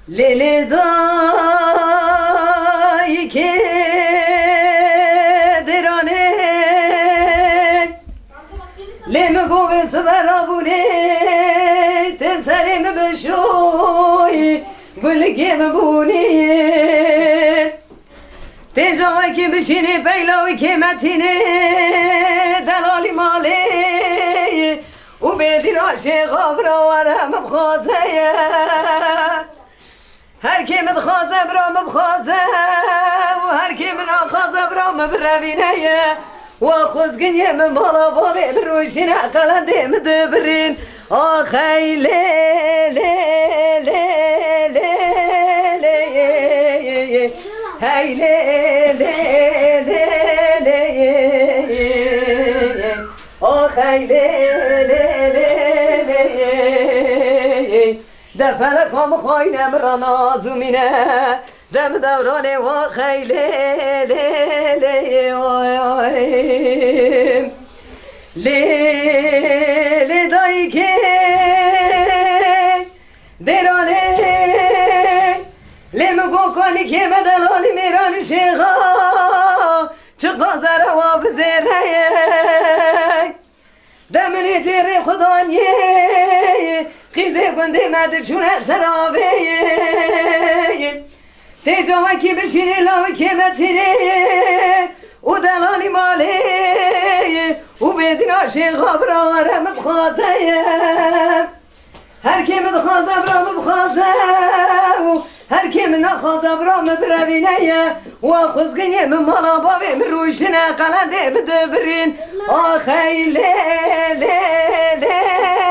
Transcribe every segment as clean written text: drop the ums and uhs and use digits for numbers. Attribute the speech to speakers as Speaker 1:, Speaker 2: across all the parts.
Speaker 1: Lele dai che derane le me gove svarabune te sare me beshoi gul ke me buni te joy ke bishine peylawi ke matine dalali male u bedin aşık avravarım bkhazaya هر کی من خوازه برام بخوازه و هر کی من آخوازه برام بروینه و خوزگنی من بالا بالی بروشین عقلنده مدبرین آخی لی لی لی لی لی هی لی لی لی لی آخی لی لی لی دفل کام خواینم را نازومینه دم دورانه و خیلی لی لی لی لی دایی که درانه لی مگو کنی که مدلانی میران شیخا چه قازره و بزره دمنی جری خدانیه قیزه گنده مدر چونه سرابه تجاوه کی بشینه لاوه که متینه او دلالی ماله او بدین عاشق برارم بخوازه هر که مدخوازه برام بخوازه هر که من نخوازه برام بروینه و خوزگنی من مالا بابه من روشنه قلنده بدبرین آخی لی لی لی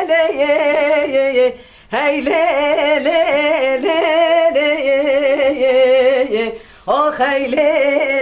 Speaker 1: لی هی لی لی لی لی آخی لی